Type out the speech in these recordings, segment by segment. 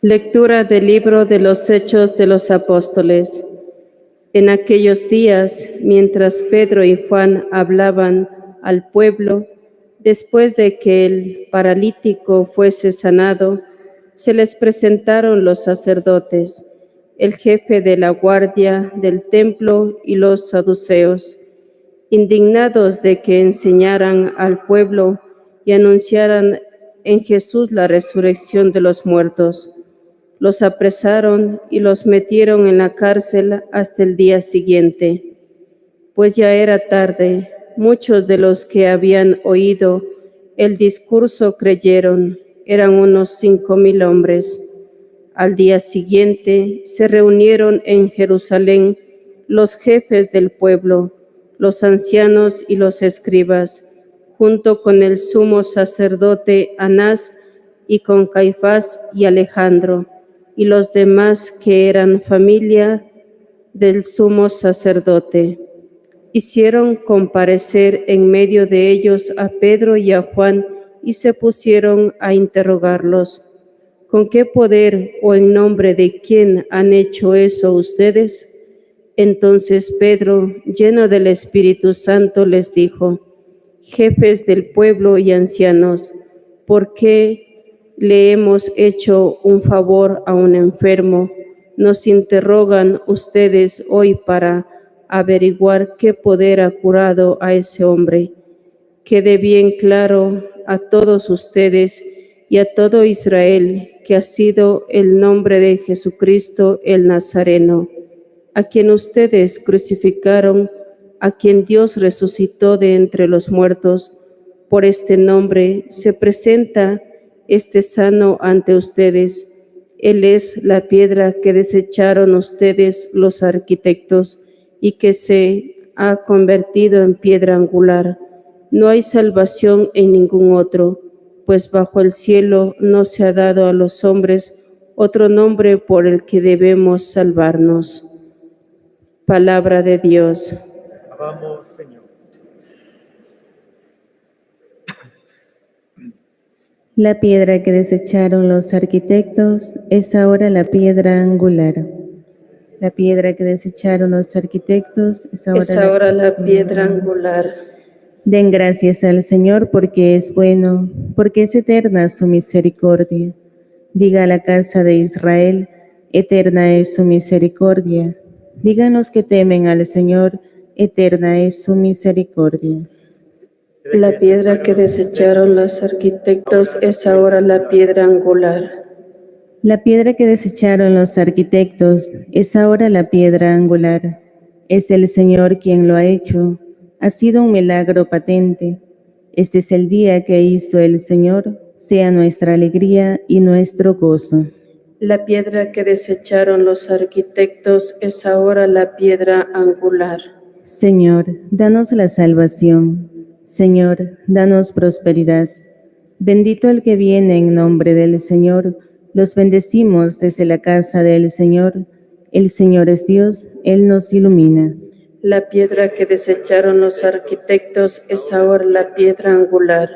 Lectura del libro de los Hechos de los Apóstoles. En aquellos días, mientras Pedro y Juan hablaban al pueblo, después de que el paralítico fuese sanado, se les presentaron los sacerdotes, el jefe de la guardia del templo y los saduceos, indignados de que enseñaran al pueblo y anunciaran en Jesús la resurrección de los muertos. Los apresaron y los metieron en la cárcel hasta el día siguiente. Pues ya era tarde, muchos de los que habían oído el discurso creyeron, eran unos 5,000 hombres. Al día siguiente se reunieron en Jerusalén los jefes del pueblo, los ancianos y los escribas, junto con el sumo sacerdote Anás y con Caifás y Alejandro, y los demás que eran familia del sumo sacerdote. Hicieron comparecer en medio de ellos a Pedro y a Juan y se pusieron a interrogarlos. ¿Con qué poder o en nombre de quién han hecho eso ustedes? Entonces Pedro, lleno del Espíritu Santo, les dijo: jefes del pueblo y ancianos, ¿por qué le hemos hecho un favor a un enfermo? Nos interrogan ustedes hoy para averiguar qué poder ha curado a ese hombre. Quede bien claro a todos ustedes y a todo Israel que ha sido el nombre de Jesucristo el Nazareno, a quien ustedes crucificaron, a quien Dios resucitó de entre los muertos. Por este nombre se presenta este sano ante ustedes. Él es la piedra que desecharon ustedes los arquitectos y que se ha convertido en piedra angular. No hay salvación en ningún otro, pues bajo el cielo no se ha dado a los hombres otro nombre por el que debemos salvarnos. Palabra de Dios. Alabamos, Señor. La piedra que desecharon los arquitectos es ahora la piedra angular. La piedra que desecharon los arquitectos es ahora la piedra angular. Den gracias al Señor porque es bueno, porque es eterna su misericordia. Diga a la casa de Israel: eterna es su misericordia. Digan los que temen al Señor: eterna es su misericordia. La piedra que desecharon los arquitectos es ahora la piedra angular. La piedra que desecharon los arquitectos es ahora la piedra angular. Es el Señor quien lo ha hecho. Ha sido un milagro patente. Este es el día que hizo el Señor. Sea nuestra alegría y nuestro gozo. La piedra que desecharon los arquitectos es ahora la piedra angular. Señor, danos la salvación. Señor, danos prosperidad. Bendito el que viene en nombre del Señor. Los bendecimos desde la casa del Señor. El Señor es Dios, Él nos ilumina. La piedra que desecharon los arquitectos es ahora la piedra angular.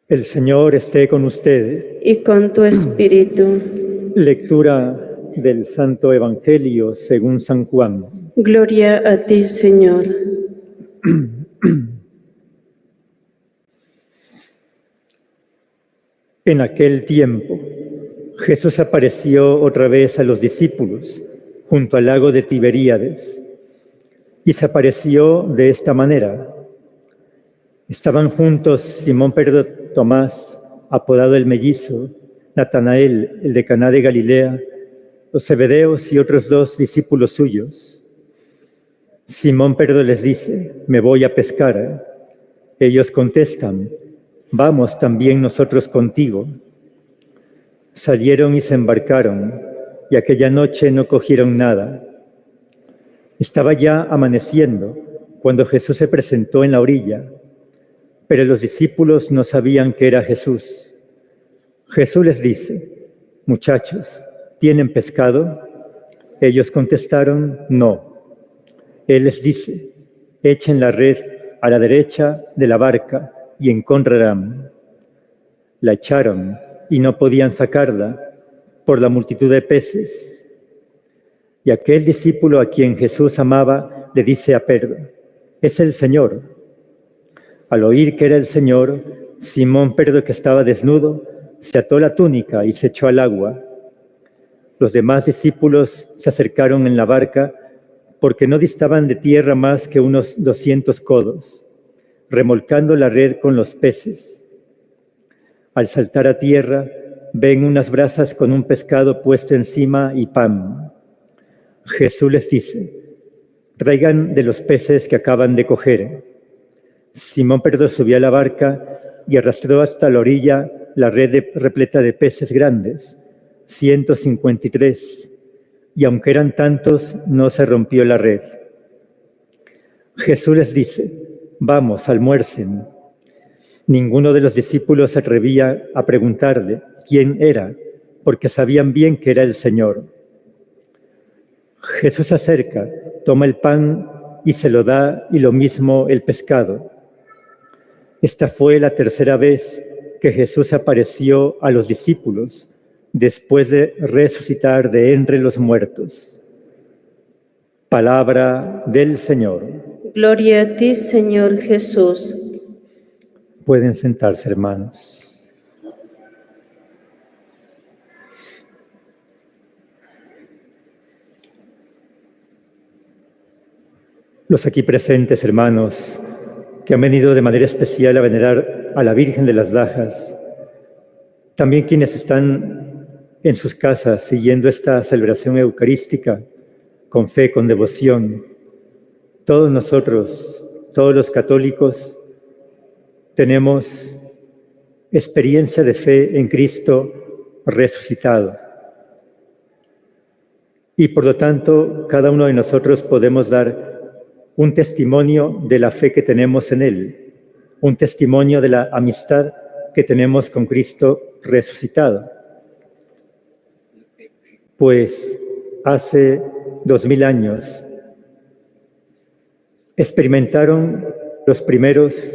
El Señor esté con ustedes. Y con tu espíritu. Lectura del Santo Evangelio según San Juan. Gloria a ti, Señor. En aquel tiempo, Jesús apareció otra vez a los discípulos junto al lago de Tiberíades, y se apareció de esta manera. Estaban juntos Simón Pedro, Tomás, apodado el Mellizo, Natanael, el de Caná de Galilea, los Zebedeos y otros 2 discípulos suyos. Simón Pedro les dice: me voy a pescar. Ellos contestan: vamos también nosotros contigo. Salieron y se embarcaron, y aquella noche no cogieron nada. Estaba ya amaneciendo cuando Jesús se presentó en la orilla, pero los discípulos no sabían que era Jesús. Jesús les dice: muchachos, ¿tienen pescado? Ellos contestaron: no. Él les dice: echen la red a la derecha de la barca y encontrarán. La echaron y no podían sacarla por la multitud de peces. Y aquel discípulo a quien Jesús amaba le dice a Pedro: «Es el Señor». Al oír que era el Señor, Simón Pedro, que estaba desnudo, se ató la túnica y se echó al agua. Los demás discípulos se acercaron en la barca porque no distaban de tierra más que unos 200 codos, remolcando la red con los peces. Al saltar a tierra, ven unas brasas con un pescado puesto encima y pan. Jesús les dice: «Traigan de los peces que acaban de coger». Simón Pedro subió a la barca y arrastró hasta la orilla la red repleta de peces grandes, 153, y aunque eran tantos, no se rompió la red. Jesús les dice: «Vamos, almuercen». Ninguno de los discípulos se atrevía a preguntarle quién era, porque sabían bien que era el Señor. Jesús se acerca, toma el pan y se lo da, y lo mismo el pescado. Esta fue la tercera vez que Jesús apareció a los discípulos después de resucitar de entre los muertos. Palabra del Señor. Gloria a ti, Señor Jesús. Pueden sentarse, hermanos. Los aquí presentes, hermanos, que han venido de manera especial a venerar a la Virgen de las Lajas, también quienes están en sus casas siguiendo esta celebración eucarística con fe, con devoción, todos nosotros, todos los católicos, tenemos experiencia de fe en Cristo resucitado. Y por lo tanto, cada uno de nosotros podemos dar un testimonio de la fe que tenemos en Él, un testimonio de la amistad que tenemos con Cristo resucitado. Pues hace 2000 años experimentaron los primeros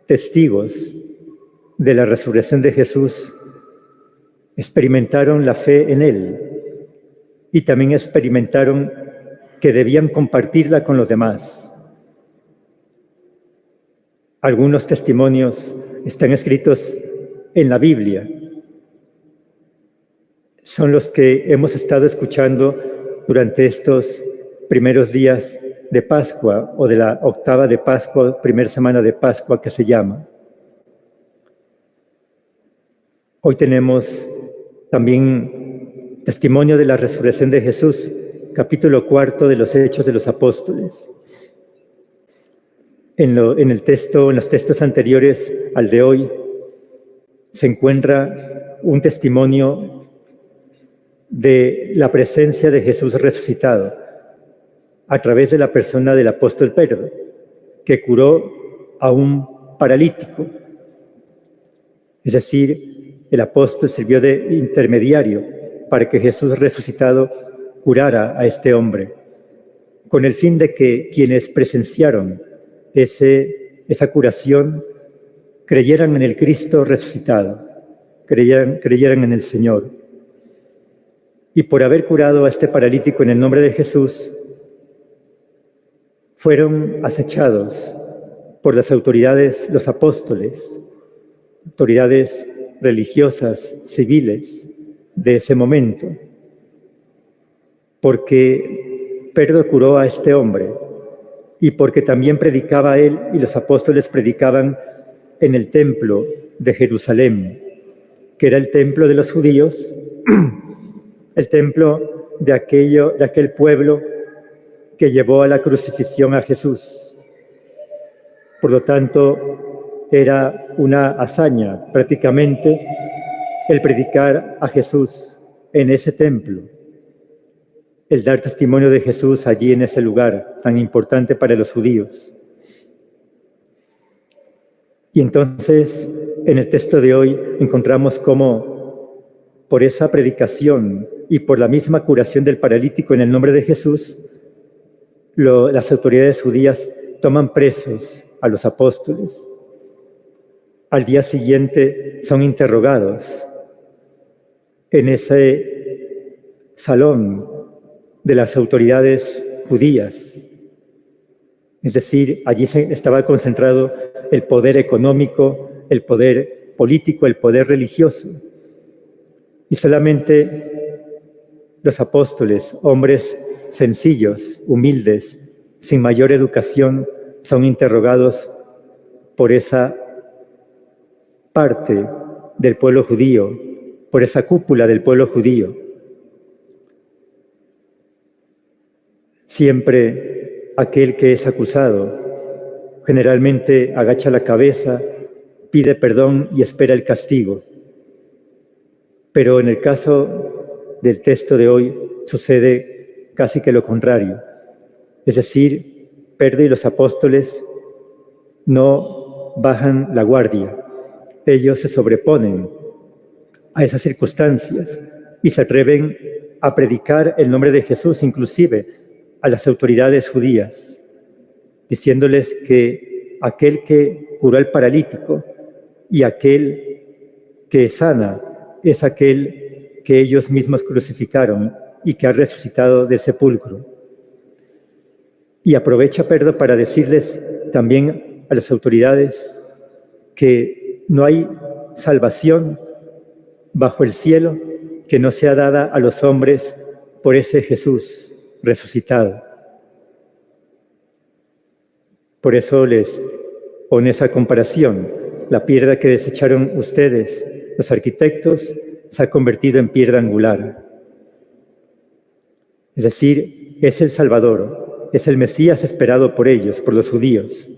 testigos de la resurrección de Jesús, experimentaron la fe en Él y también experimentaron que debían compartirla con los demás. Algunos testimonios están escritos en la Biblia. Son los que hemos estado escuchando durante estos primeros días de Pascua o de la octava de Pascua, primera semana de Pascua que se llama. Hoy tenemos también testimonio de la resurrección de Jesús, capítulo 4 de los Hechos de los Apóstoles. En los textos anteriores al de hoy, se encuentra un testimonio de la presencia de Jesús resucitado a través de la persona del apóstol Pedro, que curó a un paralítico. Es decir, el apóstol sirvió de intermediario para que Jesús resucitado curara a este hombre, con el fin de que quienes presenciaron esa curación creyeran en el Cristo resucitado, creyeran en el Señor. Y por haber curado a este paralítico en el nombre de Jesús, fueron acechados por las autoridades, los apóstoles, autoridades religiosas, civiles de ese momento, porque Pedro curó a este hombre y porque también predicaba él y los apóstoles predicaban en el templo de Jerusalén, que era el templo de los judíos, el templo de aquel pueblo que llevó a la crucifixión a Jesús. Por lo tanto, era una hazaña prácticamente el predicar a Jesús en ese templo, el dar testimonio de Jesús allí en ese lugar tan importante para los judíos. Y entonces, en el texto de hoy, encontramos cómo por esa predicación y por la misma curación del paralítico en el nombre de Jesús, las autoridades judías toman presos a los apóstoles, al día siguiente son interrogados en ese salón de las autoridades judías. Es decir, allí estaba concentrado el poder económico, el poder político, el poder religioso. Y solamente los apóstoles, hombres sencillos, humildes, sin mayor educación, son interrogados por esa parte del pueblo judío, por esa cúpula del pueblo judío. Siempre aquel que es acusado generalmente agacha la cabeza, pide perdón y espera el castigo. Pero en el caso del texto de hoy sucede casi que lo contrario. Es decir, Pedro y los apóstoles no bajan la guardia. Ellos se sobreponen a esas circunstancias y se atreven a predicar el nombre de Jesús, inclusive a las autoridades judías, diciéndoles que aquel que curó al paralítico y aquel que sana es aquel que ellos mismos crucificaron y que ha resucitado del sepulcro. Y aprovecha Pedro para decirles también a las autoridades que no hay salvación bajo el cielo que no sea dada a los hombres por ese Jesús resucitado. Por eso les pone esa comparación. La piedra que desecharon ustedes, los arquitectos, se ha convertido en piedra angular. Es decir, es el Salvador, es el Mesías esperado por ellos, por los judíos.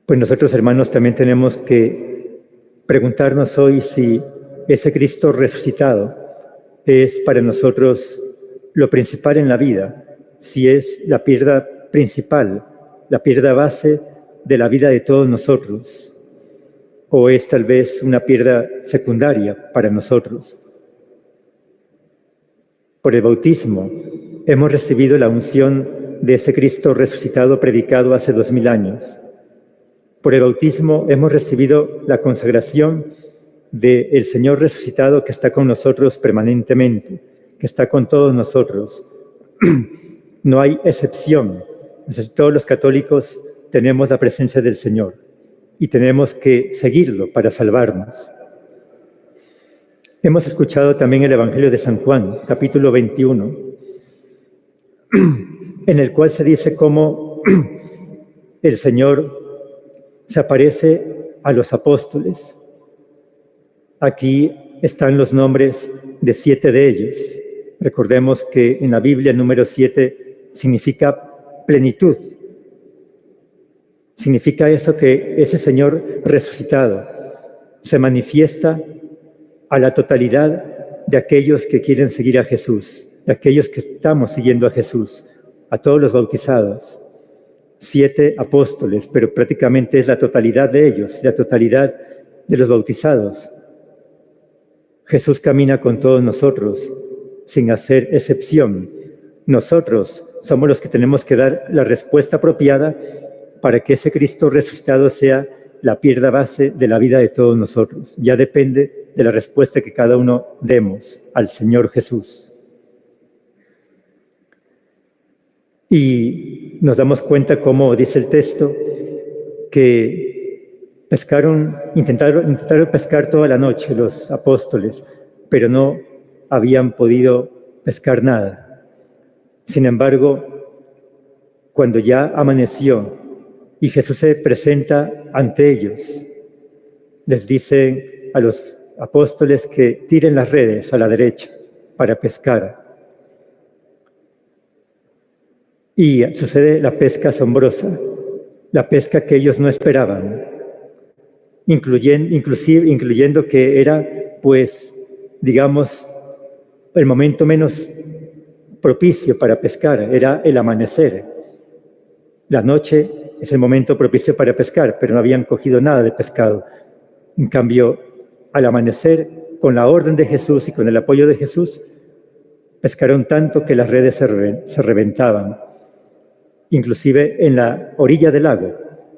Pues nosotros, hermanos, también tenemos que preguntarnos hoy si ese Cristo resucitado es para nosotros lo principal en la vida, si es la piedra principal, la piedra base de la vida de todos nosotros, o es tal vez una piedra secundaria para nosotros. Por el bautismo hemos recibido la unción de ese Cristo resucitado predicado hace 2000 años. Por el bautismo hemos recibido la consagración del Señor resucitado que está con nosotros permanentemente, que está con todos nosotros. No hay excepción. Todos los católicos tenemos la presencia del Señor y tenemos que seguirlo para salvarnos. Hemos escuchado también el Evangelio de San Juan, capítulo 21, en el cual se dice cómo el Señor se aparece a los apóstoles. Aquí están los nombres de 7 de ellos. Recordemos que en la Biblia el número 7 significa plenitud. Significa eso, que ese Señor resucitado se manifiesta a la totalidad de aquellos que quieren seguir a Jesús, de aquellos que estamos siguiendo a Jesús, a todos los bautizados. 7 apóstoles, pero prácticamente es la totalidad de ellos, la totalidad de los bautizados. Jesús camina con todos nosotros, sin hacer excepción. Nosotros somos los que tenemos que dar la respuesta apropiada para que ese Cristo resucitado sea la piedra base de la vida de todos nosotros. Ya depende de la respuesta que cada uno demos al Señor Jesús. Y nos damos cuenta, como dice el texto, que intentaron pescar toda la noche los apóstoles, pero no habían podido pescar nada. Sin embargo, cuando ya amaneció y Jesús se presenta ante ellos, les dice a los apóstoles que tiren las redes a la derecha para pescar. Y sucede la pesca asombrosa, la pesca que ellos no esperaban, incluyendo que era, pues, digamos, el momento menos propicio para pescar, era el amanecer. La noche es el momento propicio para pescar, pero no habían cogido nada de pescado. En cambio, al amanecer, con la orden de Jesús y con el apoyo de Jesús, pescaron tanto que las redes se reventaban. Inclusive en la orilla del lago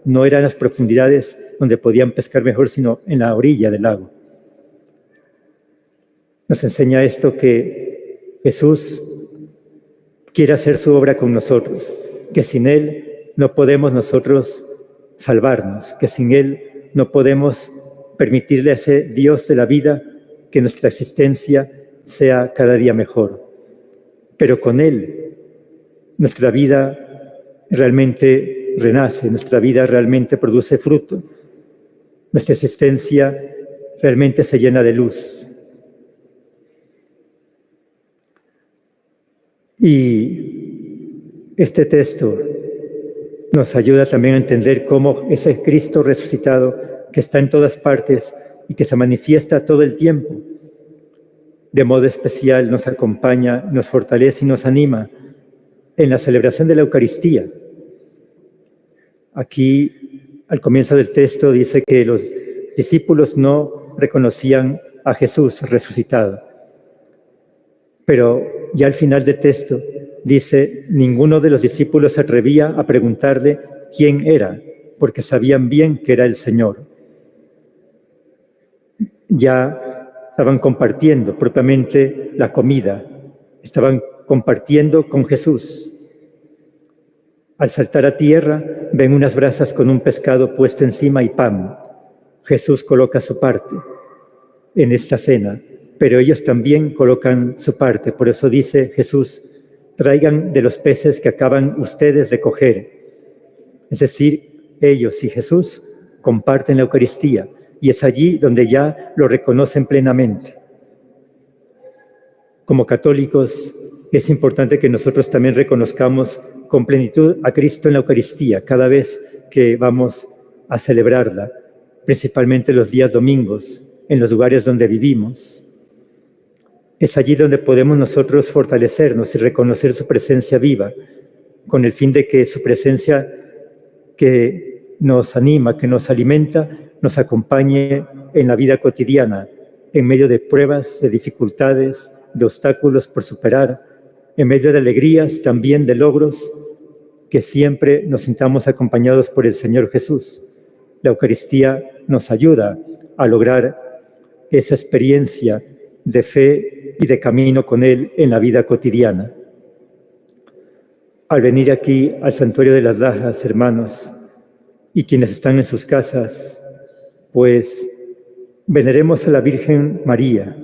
no eran las profundidades donde podían pescar mejor, sino en la orilla del lago. Nos enseña esto que Jesús quiere hacer su obra con nosotros, que sin Él no podemos nosotros salvarnos, que sin Él no podemos permitirle a ese Dios de la vida que nuestra existencia sea cada día mejor. Pero con Él nuestra vida realmente renace, nuestra vida realmente produce fruto, nuestra existencia realmente se llena de luz. Y este texto nos ayuda también a entender cómo ese Cristo resucitado que está en todas partes y que se manifiesta todo el tiempo, de modo especial nos acompaña, nos fortalece y nos anima en la celebración de la Eucaristía. Aquí, al comienzo del texto, dice que los discípulos no reconocían a Jesús resucitado. Pero ya al final del texto dice, ninguno de los discípulos se atrevía a preguntarle quién era, porque sabían bien que era el Señor. Ya estaban compartiendo propiamente la comida, estaban compartiendo con Jesús. Al saltar a tierra, ven unas brasas con un pescado puesto encima y pan. Jesús coloca su parte en esta cena, pero ellos también colocan su parte. Por eso dice Jesús, traigan de los peces que acaban ustedes de coger. Es decir, ellos y Jesús comparten la Eucaristía y es allí donde ya lo reconocen plenamente. Como católicos, es importante que nosotros también reconozcamos con plenitud a Cristo en la Eucaristía cada vez que vamos a celebrarla, principalmente los días domingos, en los lugares donde vivimos. Es allí donde podemos nosotros fortalecernos y reconocer su presencia viva, con el fin de que su presencia que nos anima, que nos alimenta, nos acompañe en la vida cotidiana, en medio de pruebas, de dificultades, de obstáculos por superar, en medio de alegrías, también de logros, que siempre nos sintamos acompañados por el Señor Jesús. La Eucaristía nos ayuda a lograr esa experiencia de fe y de camino con Él en la vida cotidiana. Al venir aquí al Santuario de las Lajas, hermanos, y quienes están en sus casas, pues veneremos a la Virgen María.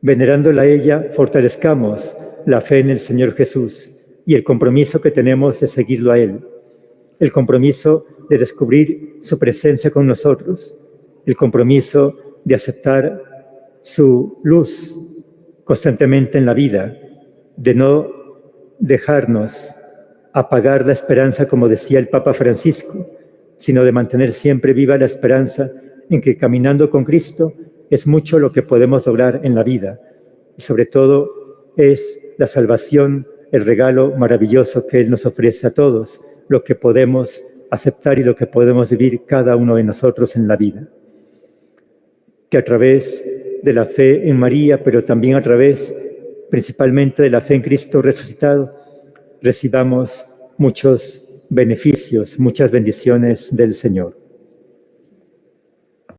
Venerándola a ella, fortalezcamos la fe en el Señor Jesús y el compromiso que tenemos de seguirlo a Él, el compromiso de descubrir su presencia con nosotros, el compromiso de aceptar su luz constantemente en la vida, de no dejarnos apagar la esperanza, como decía el Papa Francisco, sino de mantener siempre viva la esperanza en que caminando con Cristo es mucho lo que podemos lograr en la vida. Y sobre todo es la salvación, el regalo maravilloso que Él nos ofrece a todos, lo que podemos aceptar y lo que podemos vivir cada uno de nosotros en la vida. Que a través de la fe en María, pero también a través principalmente de la fe en Cristo resucitado, recibamos muchos beneficios, muchas bendiciones del Señor.